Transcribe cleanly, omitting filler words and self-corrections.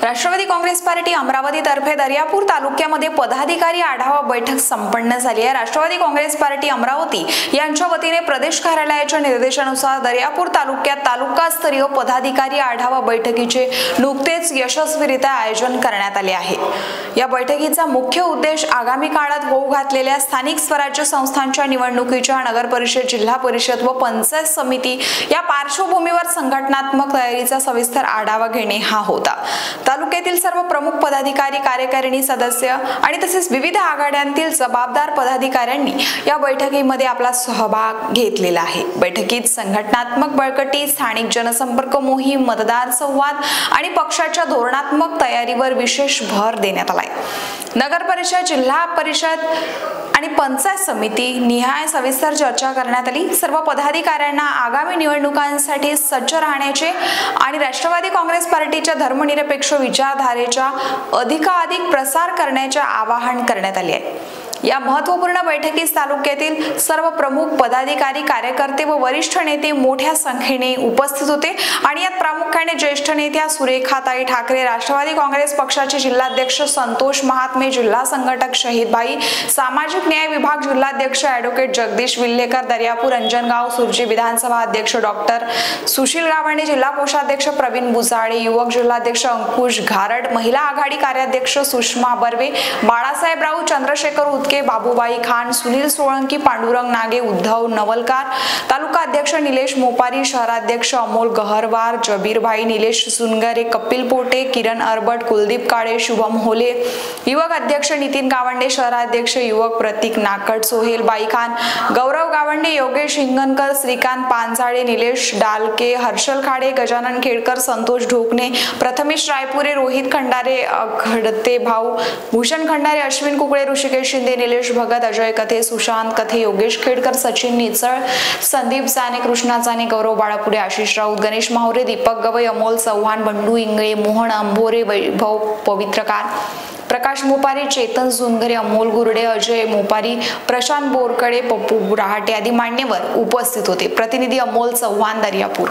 Rashtrawadi Congress party Amravati तर्फे दर्यापूर तालुक्यामध्ये पदाधिकारी आढावा बैठक संपन्न झाली आहे। राष्ट्रवादी काँग्रेस पार्टी अमरावती यांच्या वतीने प्रदेश कार्यालयाच्या निर्देशानुसार दर्यापूर तालुक्यात तालुकास्तरीय पदाधिकारी आढावा बैठकीचे नुकतेच यशस्वीरित्या आयोजन करण्यात आले आहे। या बैठकीचा मुख्य उद्देश आगामी काळात होऊ घातलेल्या स्थानिक स्वराज्य संस्थांच्या निवडणुकीच्या नगर परिषद, जिल्हा परिषद व पंचायत समिती या पार्श्वभूमीवर संघटनात्मक तयारीचा सविस्तर आढावा घेणे हा होता। तालुक्यातील सर्व प्रमुख पदाधिकारी, कार्यकारिणी सदस्य आणि तसेच विविध आघाड्यांतील जबाबदार पदाधिकाऱ्यांनी या बैठकीमध्ये आपला सहभाग घेतलेला आहे। बैठकीत संघटनात्मक बळकटी, स्थानिक जनसंपर्क मोहीम, मतदार संवाद आणि पक्षाच्या धोरणात्मक तयारीवर विशेष भर देण्यात आलाय। नगर परिषद, जिल्हा परिषद आणि पंचायत समिती निहाय सविस्तर चर्चा करण्यात आली। सर्व पदाधिकाऱ्यांना आगामी निवडणुकांसाठी सज्ज राहण्याचे आणि राष्ट्रवादी काँग्रेस पार्टीच्या धर्मनिरपेक्ष विचारधारेचा अधिकाधिक प्रसार करण्याचे आवाहन करण्यात आले आहे। या महत्त्वपूर्ण बैठकीस तालुक्यातील सर्व प्रमुख पदाधिकारी, कार्यकर्ते व वरिष्ठ नेते मोठ्या संख्येने उपस्थित होते आणि यात प्रामुख्याने ज्येष्ठ नेत्या सुरेखाताई ठाकरे, राष्ट्रवादी काँग्रेस पक्षाचे जिल्हाध्यक्ष संतोष महात्मे, जिल्हा संघटक शहीद भाई, सामाजिक न्याय विभाग जिल्हाध्यक्ष ॲडव्होकेट जगदीश विल्हेकर, दर्यापूर अंजनगाव सुर्जी विधानसभा अध्यक्ष डॉक्टर सुशील गावंडे, जिल्हा कोषाध्यक्ष प्रवीण बुजाळे, युवक जिल्हाध्यक्ष अंकुश घारड, महिला आघाडी कार्याध्यक्ष सुषमा बर्वे, बाळासाहेब राऊत, चंद्रशेखर उदके, बाबूबाई खान, सुनील सोळंकी, पांडुरंग नागे, उद्धव नवलकार, तालुका अध्यक्ष निलेश मोपारी, शहराध्यक्ष अमोल गहरवार, जबीर भाई, निलेश सुनगरे, कपिल पोटे, किरण अरबट, कुलदीप काळे, शुभम होले, युवक अध्यक्ष नितीन गावंडे, शहराध्यक्ष युवक प्रतीक नाकट, सोहेल बाई खान, गौरव गावंडे, योगेश हिंगणकर, श्रीकांत पांचाळे, निलेश डालके, हर्षल खाडे, गजानन खेडकर, संतोष ढोकणे, प्रथमेश रायपुरे, रोहित खंडारे, खडते भाऊ, भूषण खंडारे, अश्विन कुकडे, ऋषिकेश शिंदे, निलेश भगत, अजय कथे, सुशांत कथे, योगेश खेडकर, सचिन निचळ, संदीप जाने, कृष्णा जाने, गौरव बाळापुरे, आशिष राऊत, गणेश माहुरे, दीपक गवई, अमोल चव्हाण, बंडू इंगळे, मोहन अंभोरे, वैभव पवित्रकार, प्रकाश मोपारी, चेतन सुनगरे, अमोल गुरडे, अजय मोपारी, प्रशांत बोरकडे, पप्पू रहाटे आदी मान्यवर उपस्थित होते। प्रतिनिधी अमोल चव्हाण, दर्यापूर।